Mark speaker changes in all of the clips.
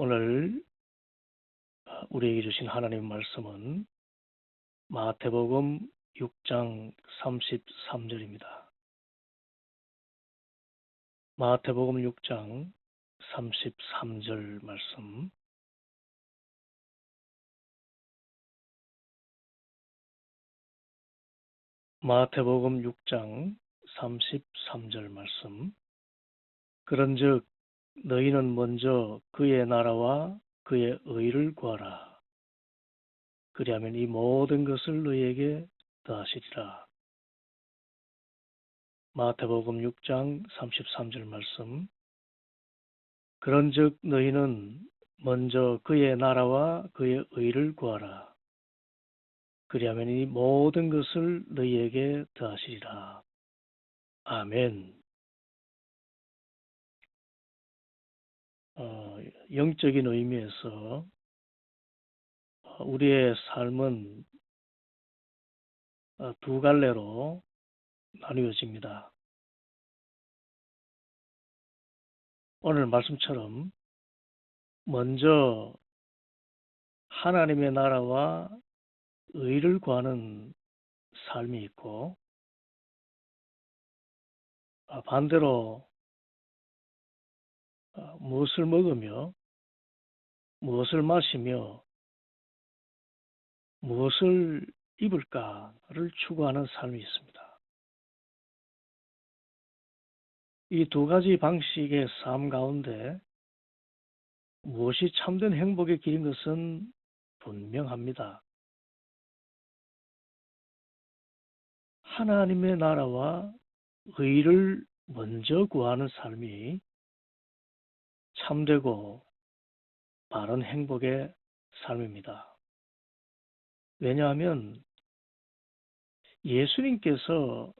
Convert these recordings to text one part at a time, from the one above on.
Speaker 1: 오늘 우리에게 주신 하나님의 말씀은 마태복음 6장 33절입니다. 마태복음 6장 33절 말씀. 마태복음 6장 33절 말씀. 그런즉 너희는 먼저 그의 나라와 그의 의를 구하라. 그리하면 이 모든 것을 너희에게 더하시리라. 마태복음 6장 33절 말씀. 그런즉 너희는 먼저 그의 나라와 그의 의를 구하라. 그리하면 이 모든 것을 너희에게 더하시리라. 아멘. 영적인 의미에서 우리의 삶은 두 갈래로 나누어집니다. 오늘 말씀처럼 먼저 하나님의 나라와 의를 구하는 삶이 있고, 반대로 무엇을 먹으며 무엇을 마시며 무엇을 입을까를 추구하는 삶이 있습니다. 이 두 가지 방식의 삶 가운데 무엇이 참된 행복의 길인 것은 분명합니다. 하나님의 나라와 의를 먼저 구하는 삶이 참되고 바른 행복의 삶입니다. 왜냐하면 예수님께서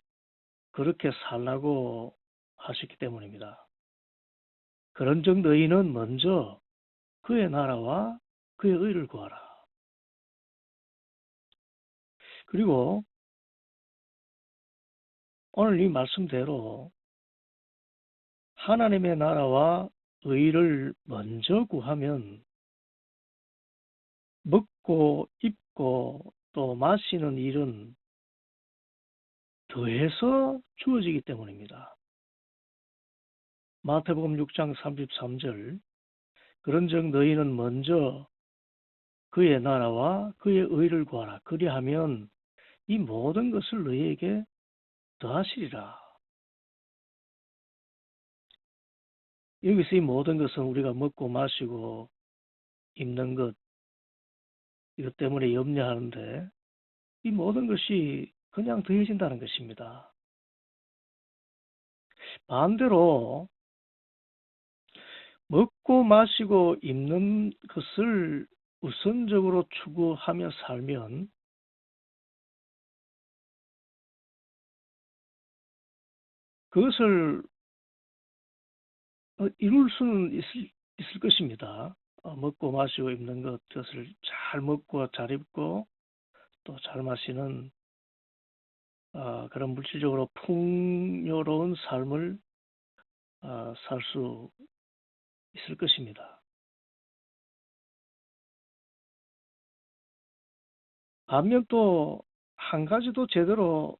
Speaker 1: 그렇게 살라고 하셨기 때문입니다. 그런즉 너희는 먼저 그의 나라와 그의 의를 구하라. 그리고 오늘 이 말씀대로 하나님의 나라와 의를 먼저 구하면 먹고 입고 또 마시는 일은 더해서 주어지기 때문입니다. 마태복음 6장 33절. 그런즉 너희는 먼저 그의 나라와 그의 의를 구하라. 그리하면 이 모든 것을 너희에게 더하시리라. 여기서 이 모든 것은 우리가 먹고 마시고 입는 것, 이것 때문에 염려하는데 이 모든 것이 그냥 더해진다는 것입니다. 반대로 먹고 마시고 입는 것을 우선적으로 추구하며 살면 그것을 이룰 수는 있을 것입니다. 먹고 마시고 입는 것을 잘 먹고 잘 입고 또 잘 마시는 그런 물질적으로 풍요로운 삶을 살 수 있을 것입니다. 반면 또 한 가지도 제대로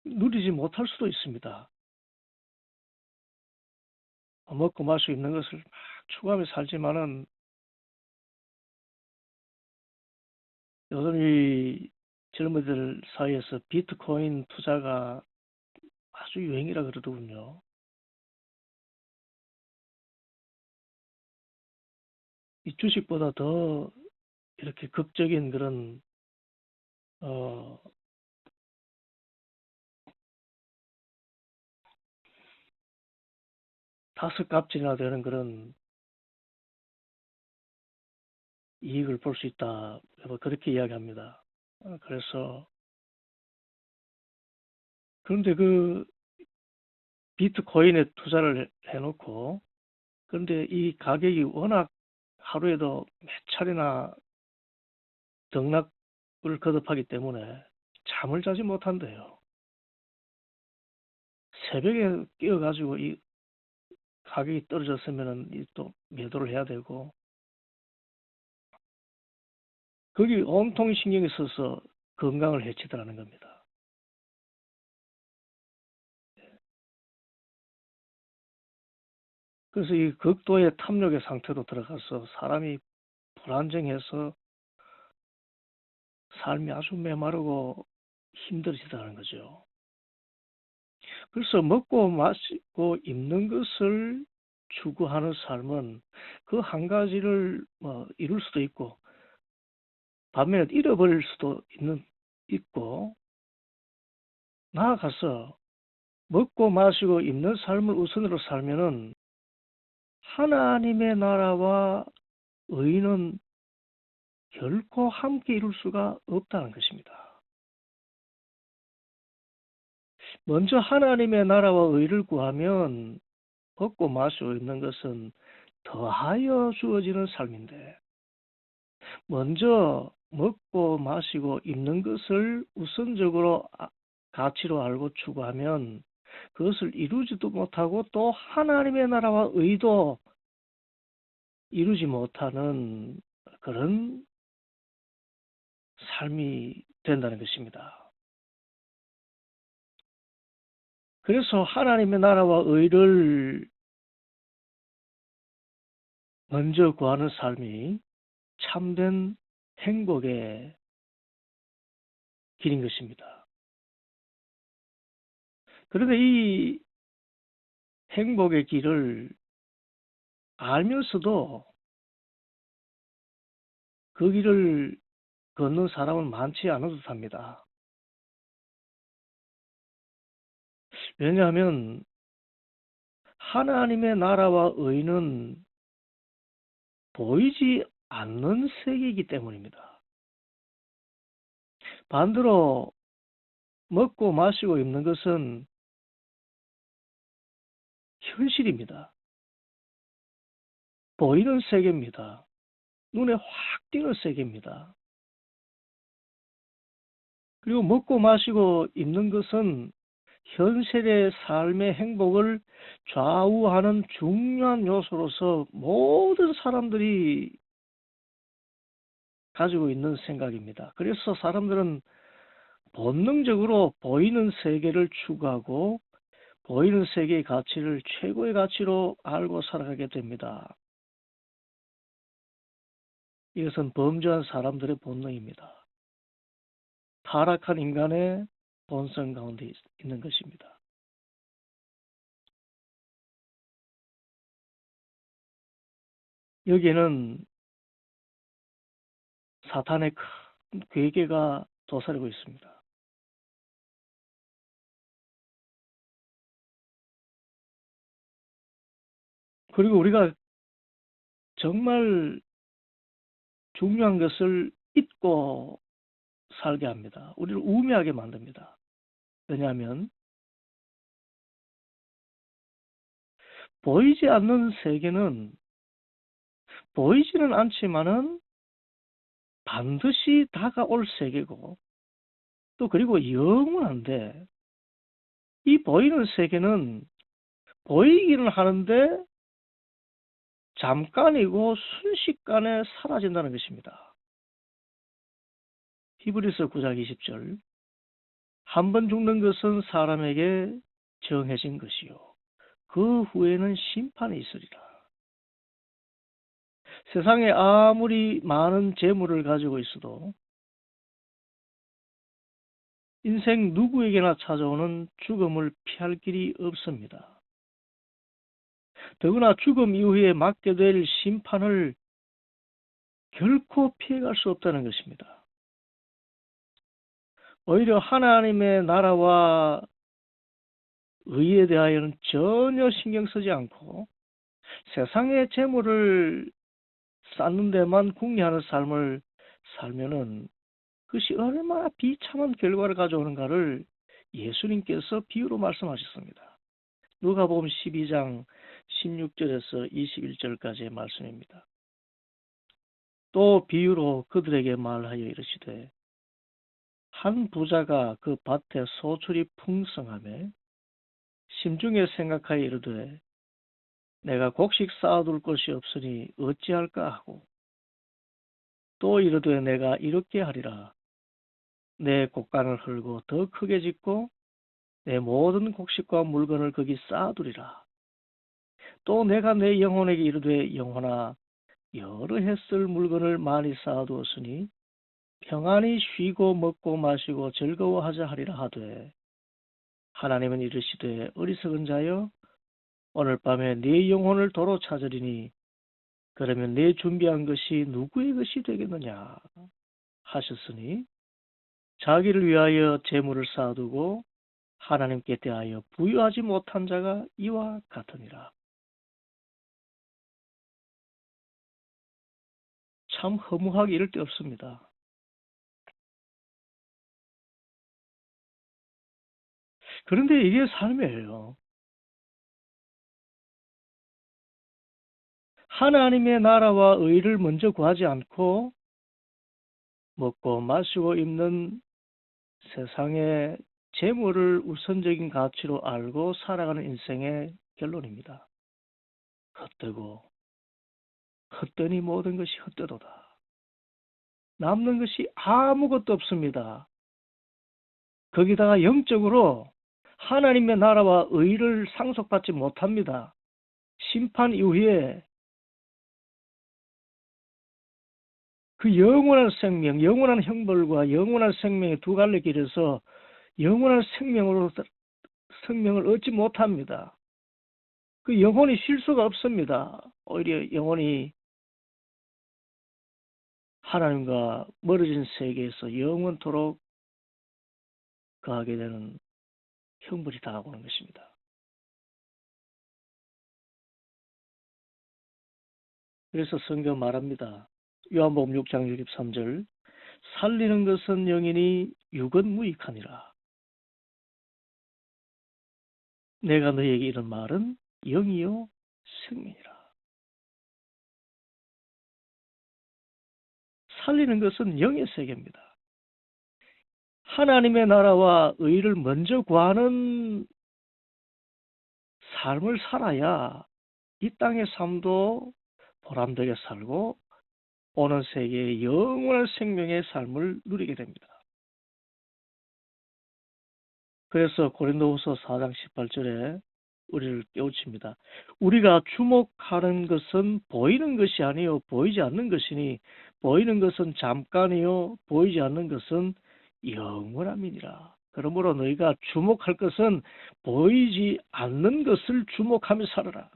Speaker 1: 누리지 못할 수도 있습니다. 먹고 마시고 입는 것을 막 추구하며 살지만은 요즘 이 젊은이들 사이에서 비트코인 투자가 아주 유행이라 그러더군요. 이 주식보다 더 이렇게 극적인 그런 다섯 값이나 되는 그런 이익을 볼 수 있다. 그렇게 이야기합니다. 그래서 그런데 그 비트코인에 투자를 해놓고 그런데 이 가격이 워낙 하루에도 몇 차례나 등락을 거듭하기 때문에 잠을 자지 못한대요. 새벽에 깨어가지고 이 가격이 떨어졌으면은 또 매도를 해야 되고, 거기 온통 신경이 써서 건강을 해치더라는 겁니다. 그래서 이 극도의 탐욕의 상태로 들어가서 사람이 불안정해서 삶이 아주 메마르고 힘들어지다는 거죠. 그래서 먹고 마시고 입는 것을 추구하는 삶은 그 한 가지를 이룰 수도 있고, 반면에 잃어버릴 수도 있고, 나아가서 먹고 마시고 입는 삶을 우선으로 살면은 하나님의 나라와 의는 결코 함께 이룰 수가 없다는 것입니다. 먼저 하나님의 나라와 의를 구하면 먹고 마시고 있는 것은 더하여 주어지는 삶인데, 먼저 먹고 마시고 입는 것을 우선적으로 가치로 알고 추구하면 그것을 이루지도 못하고 또 하나님의 나라와 의도 이루지 못하는 그런 삶이 된다는 것입니다. 그래서 하나님의 나라와 의를 먼저 구하는 삶이 참된 행복의 길인 것입니다. 그런데 이 행복의 길을 알면서도 그 길을 걷는 사람은 많지 않은 듯합니다. 왜냐하면 하나님의 나라와 의는 보이지 않는 세계이기 때문입니다. 반대로 먹고 마시고 입는 것은 현실입니다. 보이는 세계입니다. 눈에 확 띄는 세계입니다. 그리고 먹고 마시고 입는 것은 현실의 삶의 행복을 좌우하는 중요한 요소로서 모든 사람들이 가지고 있는 생각입니다. 그래서 사람들은 본능적으로 보이는 세계를 추구하고 보이는 세계의 가치를 최고의 가치로 알고 살아가게 됩니다. 이것은 범죄한 사람들의 본능입니다. 타락한 인간의 본성 가운데 있는 것입니다. 여기에는 사탄의 큰 괴계가 도사리고 있습니다. 그리고 우리가 정말 중요한 것을 잊고 살게 합니다. 우리를 우매하게 만듭니다. 왜냐하면 보이지 않는 세계는 보이지는 않지만은 반드시 다가올 세계고, 또 그리고 영원한데, 이 보이는 세계는 보이기는 하는데 잠깐이고 순식간에 사라진다는 것입니다. 히브리서 9장 20절, 한 번 죽는 것은 사람에게 정해진 것이요 그 후에는 심판이 있으리라. 세상에 아무리 많은 재물을 가지고 있어도 인생 누구에게나 찾아오는 죽음을 피할 길이 없습니다. 더구나 죽음 이후에 맞게 될 심판을 결코 피해갈 수 없다는 것입니다. 오히려 하나님의 나라와 의에 대하여는 전혀 신경 쓰지 않고 세상의 재물을 쌓는 데만 궁리하는 삶을 살면은 그것이 얼마나 비참한 결과를 가져오는가를 예수님께서 비유로 말씀하셨습니다. 누가복음 12장 16절에서 21절까지의 말씀입니다. 또 비유로 그들에게 말하여 이르시되 한 부자가 그 밭에 소출이 풍성하매 심중에 생각하여 이르되 내가 곡식 쌓아둘 것이 없으니 어찌할까 하고 또 이르되 내가 이렇게 하리라. 내 곡간을 헐고 더 크게 짓고 내 모든 곡식과 물건을 거기 쌓아두리라. 또 내가 내 영혼에게 이르되 영혼아 여러 해 쓸 물건을 많이 쌓아두었으니 평안히 쉬고 먹고 마시고 즐거워하자 하리라 하되 하나님은 이르시되 어리석은 자여 오늘 밤에 네 영혼을 도로 찾으리니 그러면 네 준비한 것이 누구의 것이 되겠느냐 하셨으니 자기를 위하여 재물을 쌓아두고 하나님께 대하여 부유하지 못한 자가 이와 같으니라. 참 허무하기 이를 데 없습니다. 그런데 이게 삶이에요. 하나님의 나라와 의를 먼저 구하지 않고 먹고 마시고 입는 세상의 재물을 우선적인 가치로 알고 살아가는 인생의 결론입니다. 헛되고 헛되니 모든 것이 헛되도다. 남는 것이 아무것도 없습니다. 거기다가 영적으로 하나님의 나라와 의를 상속받지 못합니다. 심판 이후에 그 영원한 생명, 영원한 형벌과 영원한 생명의 두 갈래 길에서 영원한 생명을 얻지 못합니다. 그 영혼이 쉴 수가 없습니다. 오히려 영혼이 하나님과 멀어진 세계에서 영원토록 거하게 되는 형벌이 다가오는 것입니다. 그래서 성경 말합니다. 요한복음 6장 63절 살리는 것은 영이니 육은 무익하니라. 내가 너에게 이런 말은 영이요 생명이라. 살리는 것은 영의 세계입니다. 하나님의 나라와 의를 먼저 구하는 삶을 살아야 이 땅의 삶도 보람되게 살고 오는 세계의 영원한 생명의 삶을 누리게 됩니다. 그래서 고린도후서 4장 18절에 우리를 깨우칩니다. 우리가 주목하는 것은 보이는 것이 아니요 보이지 않는 것이니 보이는 것은 잠깐이요 보이지 않는 것은 영원함이니라. 그러므로 너희가 주목할 것은 보이지 않는 것을 주목하며 살아라.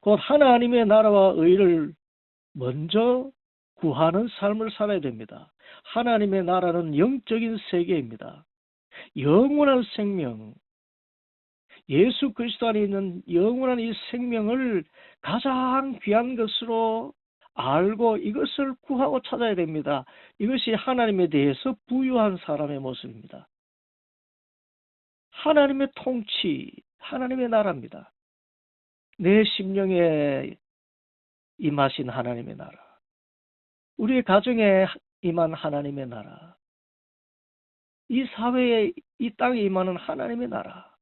Speaker 1: 곧 하나님의 나라와 의를 먼저 구하는 삶을 살아야 됩니다. 하나님의 나라는 영적인 세계입니다. 영원한 생명, 예수 그리스도 안에 있는 영원한 이 생명을 가장 귀한 것으로 알고 이것을 구하고 찾아야 됩니다. 이것이 하나님에 대해서 부유한 사람의 모습입니다. 하나님의 통치, 하나님의 나라입니다. 내 심령에 임하신 하나님의 나라, 우리의 가정에 임한 하나님의 나라, 이 사회에 이 땅에 임하는 하나님의 나라,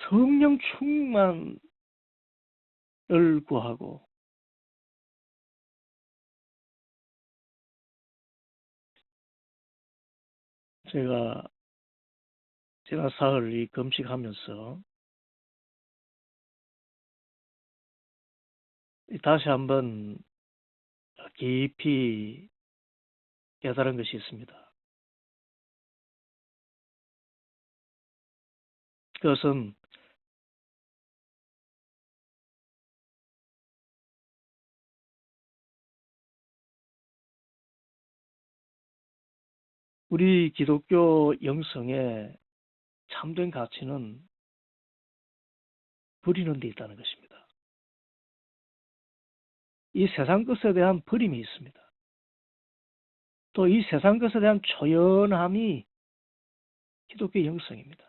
Speaker 1: 성령 충만을 구하고 제가 지난 사흘 이 금식하면서 다시 한번 깊이 깨달은 것이 있습니다. 그것은 우리 기독교 영성의 참된 가치는 버리는 데 있다는 것입니다. 이 세상 것에 대한 버림이 있습니다. 또 이 세상 것에 대한 초연함이 기독교 영성입니다.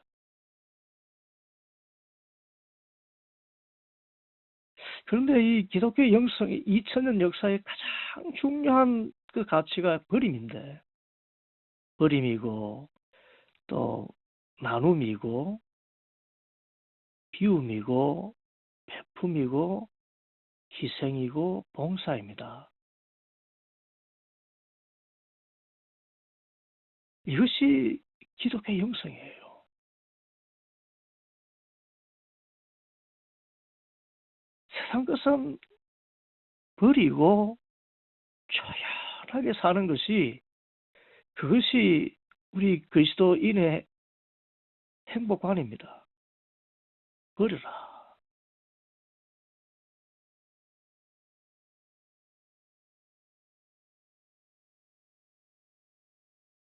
Speaker 1: 그런데 이 기독교 영성의 2000년 역사의 가장 중요한 그 가치가 버림인데, 버림이고 또 나눔이고 비움이고 배품이고 희생이고 봉사입니다. 이것이 기독교의 영성이에요. 세상 것은 버리고 조연하게 사는 것이, 그것이 우리 그리스도인의 행복관입니다. 버려라.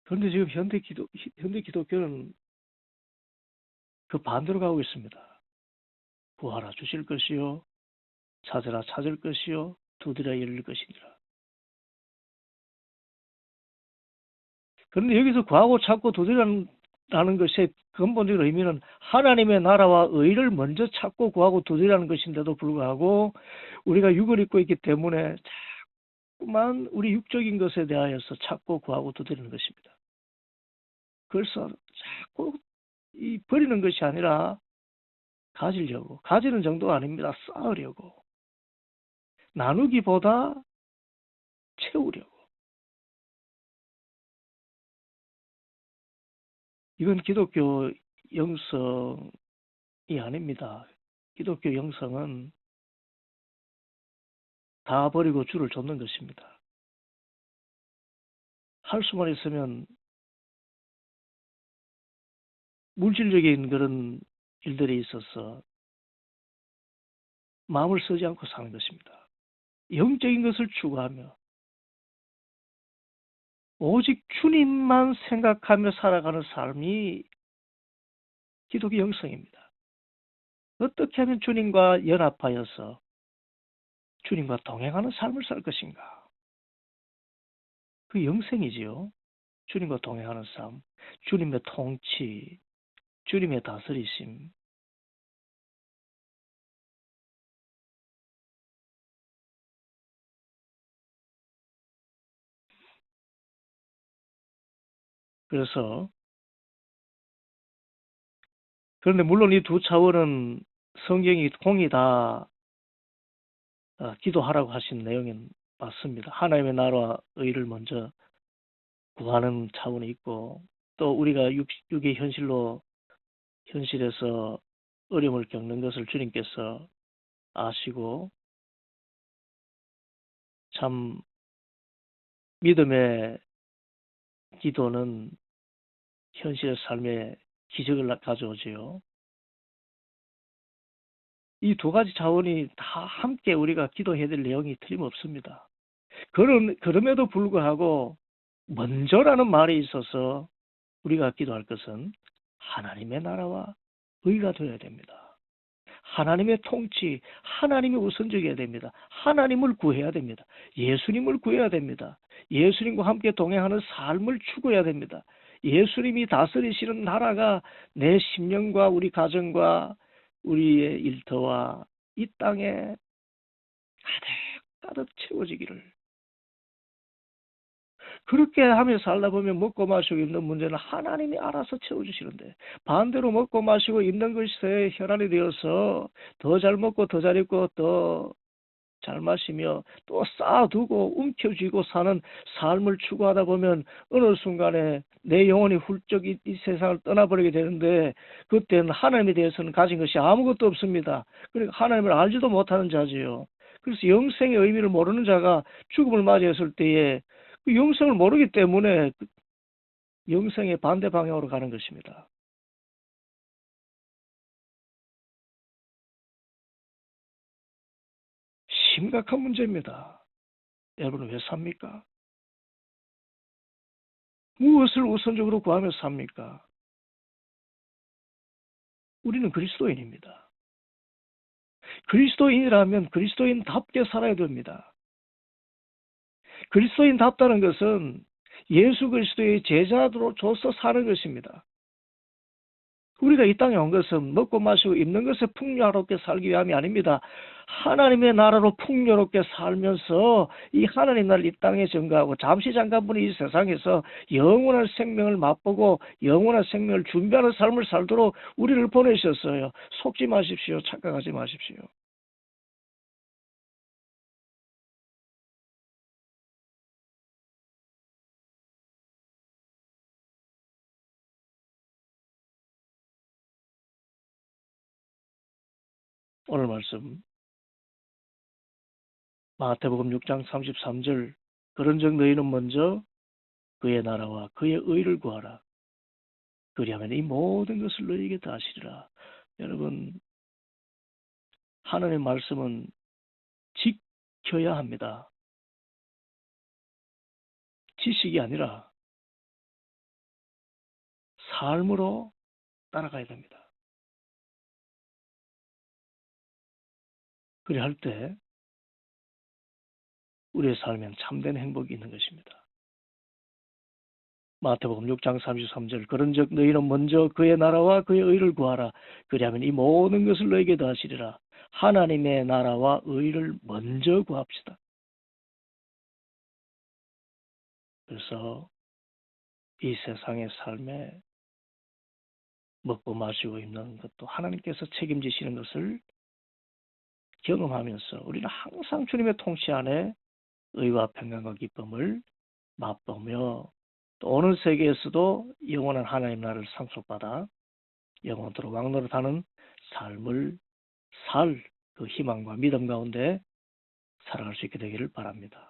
Speaker 1: 그런데 지금 현대 기독교는 그 반대로 가고 있습니다. 구하라 주실 것이요, 찾으라 찾을 것이요, 두드려 열릴 것이니라. 그런데 여기서 구하고 찾고 두드리라는 것의 근본적인 의미는 하나님의 나라와 의를 먼저 찾고 구하고 두드리라는 것인데도 불구하고 우리가 육을 입고 있기 때문에 자꾸만 우리 육적인 것에 대하여서 찾고 구하고 두드리는 것입니다. 그래서 자꾸 이 버리는 것이 아니라 가지려고, 가지는 정도가 아닙니다. 쌓으려고, 나누기보다 채우려고. 이건 기독교 영성이 아닙니다. 기독교 영성은 다 버리고 주를 좇는 것입니다. 할 수만 있으면 물질적인 그런 일들이 있어서 마음을 쓰지 않고 사는 것입니다. 영적인 것을 추구하며 오직 주님만 생각하며 살아가는 삶이 기독교 영성입니다. 어떻게 하면 주님과 연합하여서 주님과 동행하는 삶을 살 것인가? 그 영성이지요. 주님과 동행하는 삶, 주님의 통치, 주님의 다스리심. 그런데 물론 이 두 차원은 성경이 공이 다 기도하라고 하신 내용은 맞습니다. 하나님의 나라와 의를 먼저 구하는 차원이 있고, 또 우리가 육의 현실에서 어려움을 겪는 것을 주님께서 아시고, 참 믿음의 기도는 현실의 삶에 기적을 가져오지요. 이 두 가지 차원이 다 함께 우리가 기도해야 될 내용이 틀림없습니다. 그럼에도 불구하고 먼저라는 말이 있어서 우리가 기도할 것은 하나님의 나라와 의가 되어야 됩니다. 하나님의 통치, 하나님이 우선적이어야 됩니다. 하나님을 구해야 됩니다. 예수님을 구해야 됩니다. 예수님과 함께 동행하는 삶을 추구해야 됩니다. 예수님이 다스리시는 나라가 내 심령과 우리 가정과 우리의 일터와 이 땅에 가득 채워지기를. 그렇게 하며 살다 보면 먹고 마시고 입는 문제는 하나님이 알아서 채워주시는데, 반대로 먹고 마시고 입는 것에 혈안이 되어서 더 잘 먹고 더 잘 입고 더 잘 마시며 또 쌓아두고 움켜쥐고 사는 삶을 추구하다 보면 어느 순간에 내 영혼이 훌쩍 이 세상을 떠나버리게 되는데, 그때는 하나님에 대해서는 가진 것이 아무것도 없습니다. 그러니까 하나님을 알지도 못하는 자지요. 그래서 영생의 의미를 모르는 자가 죽음을 맞이했을 때에 그 영생을 모르기 때문에 영생의 반대 방향으로 가는 것입니다. 심각한 문제입니다. 여러분, 왜 삽니까? 무엇을 우선적으로 구하며 삽니까? 우리는 그리스도인입니다. 그리스도인이라면 그리스도인답게 살아야 됩니다. 그리스도인답다는 것은 예수 그리스도의 제자로서 사는 것입니다. 우리가 이 땅에 온 것은 먹고 마시고 입는 것에 풍요롭게 살기 위함이 아닙니다. 하나님의 나라로 풍요롭게 살면서 이 하나님 나라를 이 땅에 증거하고 잠시 잠깐뿐이 이 세상에서 영원한 생명을 맛보고 영원한 생명을 준비하는 삶을 살도록 우리를 보내셨어요. 속지 마십시오. 착각하지 마십시오. 오늘 말씀 마태복음 6장 33절 그런즉 너희는 먼저 그의 나라와 그의 의를 구하라. 그리하면 이 모든 것을 너희에게 다 하시리라. 여러분, 하나님의 말씀은 지켜야 합니다. 지식이 아니라 삶으로 따라가야 됩니다. 그리 할 때 우리의 삶엔 참된 행복이 있는 것입니다. 마태복음 6장 33절 그런즉 너희는 먼저 그의 나라와 그의 의를 구하라. 그리하면 이 모든 것을 너희에게 더하시리라. 하나님의 나라와 의를 먼저 구합시다. 그래서 이 세상의 삶에 먹고 마시고 입는 것도 하나님께서 책임지시는 것을 경험하면서 우리는 항상 주님의 통치 안에 의와 평강과 기쁨을 맛보며 또 오는 세계에서도 영원한 하나님 나라를 상속받아 영원토록 왕노릇하는 삶을 살 그 희망과 믿음 가운데 살아갈 수 있게 되기를 바랍니다.